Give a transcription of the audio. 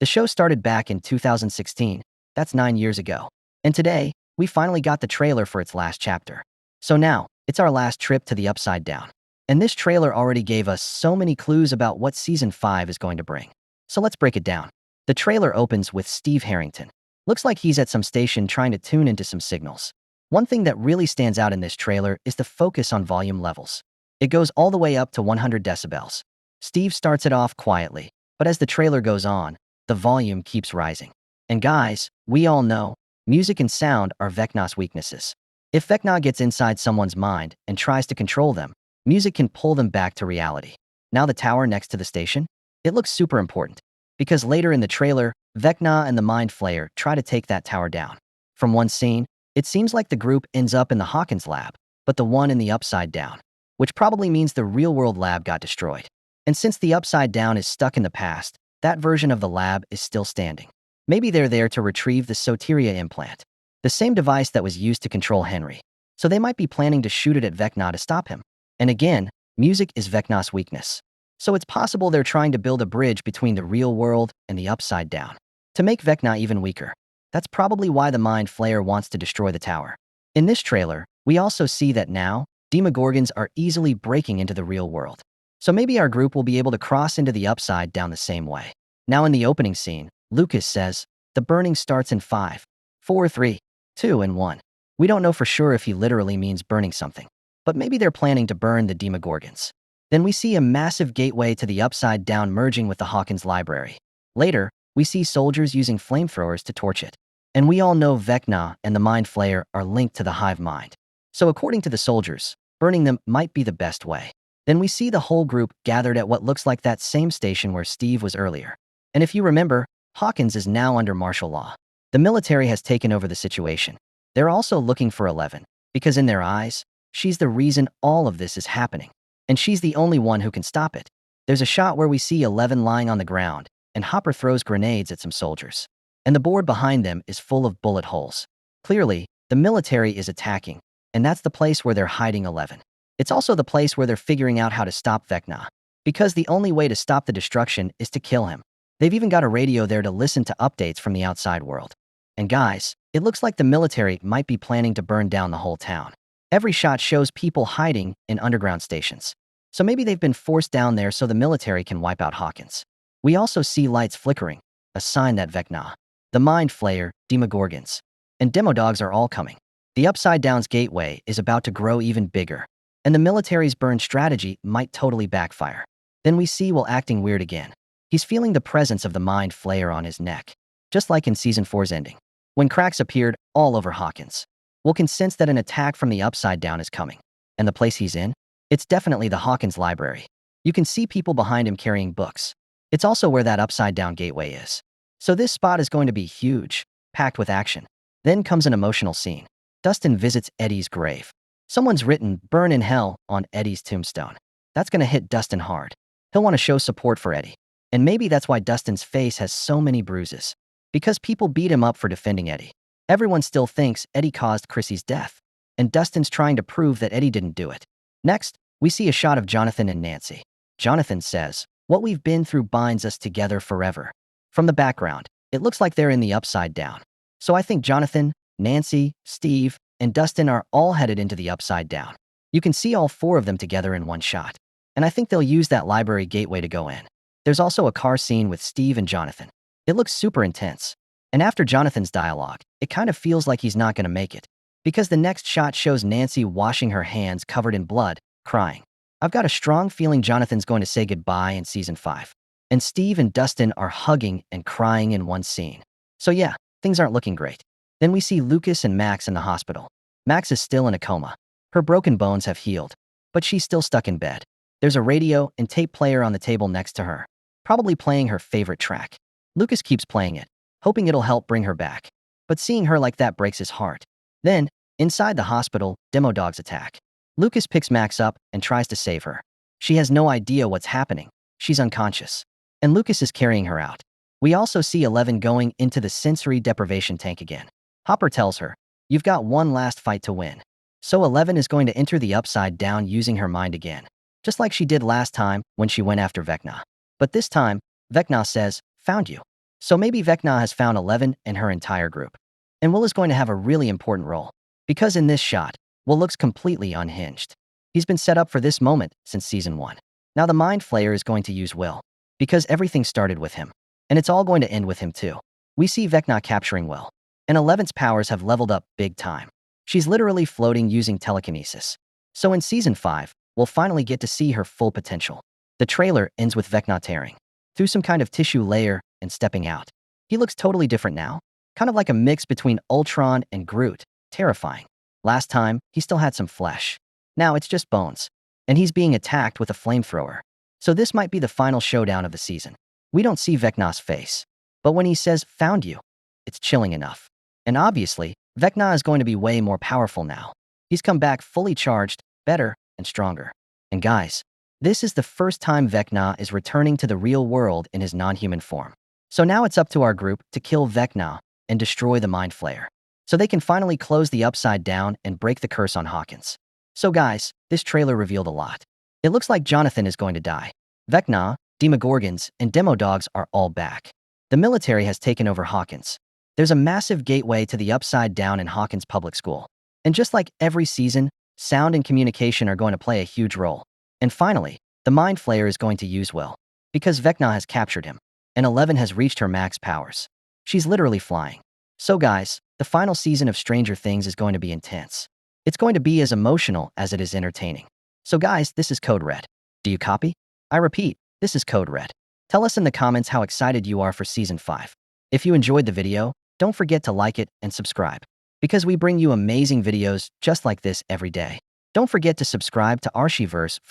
The show started back in 2016, that's 9 years ago. And today, we finally got the trailer for its last chapter. So now, it's our last trip to the Upside Down. And this trailer already gave us so many clues about what Season 5 is going to bring. So let's break it down. The trailer opens with Steve Harrington. Looks like he's at some station trying to tune into some signals. One thing that really stands out in this trailer is the focus on volume levels. It goes all the way up to 100 decibels. Steve starts it off quietly, but as the trailer goes on, the volume keeps rising. And guys, we all know, music and sound are Vecna's weaknesses. If Vecna gets inside someone's mind and tries to control them, music can pull them back to reality. Now the tower next to the station? It looks super important, because later in the trailer, Vecna and the Mind Flayer try to take that tower down. From one scene, it seems like the group ends up in the Hawkins lab, but the one in the Upside Down, which probably means the real-world lab got destroyed. And since the Upside Down is stuck in the past, that version of the lab is still standing. Maybe they're there to retrieve the Soteria implant, the same device that was used to control Henry. So they might be planning to shoot it at Vecna to stop him. And again, music is Vecna's weakness. So it's possible they're trying to build a bridge between the real world and the Upside Down, to make Vecna even weaker. That's probably why the Mind Flayer wants to destroy the tower. In this trailer, we also see that now, Demogorgons are easily breaking into the real world. So maybe our group will be able to cross into the Upside Down the same way. Now in the opening scene, Lucas says, "The burning starts in 5, 4, 3, 2, and 1. We don't know for sure if he literally means burning something, but maybe they're planning to burn the Demogorgons. Then we see a massive gateway to the Upside Down merging with the Hawkins library. Later, we see soldiers using flamethrowers to torch it. And we all know Vecna and the Mind Flayer are linked to the hive mind. So according to the soldiers, burning them might be the best way. Then we see the whole group gathered at what looks like that same station where Steve was earlier. And if you remember, Hawkins is now under martial law. The military has taken over the situation. They're also looking for 11, because in their eyes, she's the reason all of this is happening. And she's the only one who can stop it. There's a shot where we see 11 lying on the ground, and Hopper throws grenades at some soldiers. And the board behind them is full of bullet holes. Clearly, the military is attacking, and that's the place where they're hiding 11. It's also the place where they're figuring out how to stop Vecna, because the only way to stop the destruction is to kill him. They've even got a radio there to listen to updates from the outside world. And guys, it looks like the military might be planning to burn down the whole town. Every shot shows people hiding in underground stations. So maybe they've been forced down there so the military can wipe out Hawkins. We also see lights flickering, a sign that Vecna, the Mind Flayer, Demogorgons, and Demodogs are all coming. The Upside Down's gateway is about to grow even bigger, and the military's burn strategy might totally backfire. Then we see Will acting weird again. He's feeling the presence of the Mind Flayer on his neck, just like in Season 4's ending, when cracks appeared all over Hawkins. Will can sense that an attack from the Upside Down is coming. And the place he's in? It's definitely the Hawkins library. You can see people behind him carrying books. It's also where that Upside Down gateway is. So this spot is going to be huge, packed with action. Then comes an emotional scene. Dustin visits Eddie's grave. Someone's written "Burn in Hell" on Eddie's tombstone. That's going to hit Dustin hard. He'll want to show support for Eddie. And maybe that's why Dustin's face has so many bruises. Because people beat him up for defending Eddie. Everyone still thinks Eddie caused Chrissy's death. And Dustin's trying to prove that Eddie didn't do it. Next, we see a shot of Jonathan and Nancy. Jonathan says, "What we've been through binds us together forever." From the background, it looks like they're in the Upside Down. So I think Jonathan, Nancy, Steve, and Dustin are all headed into the Upside Down. You can see all 4 of them together in one shot. And I think they'll use that library gateway to go in. There's also a car scene with Steve and Jonathan. It looks super intense. And after Jonathan's dialogue, it kind of feels like he's not going to make it. Because the next shot shows Nancy washing her hands covered in blood, crying. I've got a strong feeling Jonathan's going to say goodbye in Season 5. And Steve and Dustin are hugging and crying in one scene. So yeah, things aren't looking great. Then we see Lucas and Max in the hospital. Max is still in a coma. Her broken bones have healed, but she's still stuck in bed. There's a radio and tape player on the table next to her, probably playing her favorite track. Lucas keeps playing it, hoping it'll help bring her back. But seeing her like that breaks his heart. Then, inside the hospital, Demodogs attack. Lucas picks Max up and tries to save her. She has no idea what's happening. She's unconscious. And Lucas is carrying her out. We also see 11 going into the sensory deprivation tank again. Hopper tells her, "You've got one last fight to win." So 11 is going to enter the Upside Down using her mind again, just like she did last time when she went after Vecna. But this time, Vecna says, "Found you." So maybe Vecna has found 11 and her entire group. And Will is going to have a really important role. Because in this shot, Will looks completely unhinged. He's been set up for this moment since season 1. Now the Mind Flayer is going to use Will. Because everything started with him. And it's all going to end with him too. We see Vecna capturing Will. And 11's powers have leveled up big time. She's literally floating using telekinesis. So in season 5, we'll finally get to see her full potential. The trailer ends with Vecna tearing through some kind of tissue layer and stepping out. He looks totally different now. Kind of like a mix between Ultron and Groot. Terrifying. Last time, he still had some flesh. Now it's just bones. And he's being attacked with a flamethrower. So this might be the final showdown of the season. We don't see Vecna's face. But when he says, "Found you," it's chilling enough. And obviously, Vecna is going to be way more powerful now. He's come back fully charged, better, and stronger. And guys, this is the first time Vecna is returning to the real world in his non-human form. So now it's up to our group to kill Vecna and destroy the Mind Flayer, so they can finally close the Upside Down and break the curse on Hawkins. So guys, this trailer revealed a lot. It looks like Jonathan is going to die. Vecna, Demogorgons, and Demodogs are all back. The military has taken over Hawkins. There's a massive gateway to the Upside Down in Hawkins Public School. And just like every season, sound and communication are going to play a huge role. And finally, the Mind Flayer is going to use Will. Because Vecna has captured him. And 11 has reached her max powers. She's literally flying. So guys, the final season of Stranger Things is going to be intense. It's going to be as emotional as it is entertaining. So guys, this is Code Red. Do you copy? I repeat, this is Code Red. Tell us in the comments how excited you are for Season 5. If you enjoyed the video, don't forget to like it and subscribe. Because we bring you amazing videos just like this every day. Don't forget to subscribe to Arshiverse for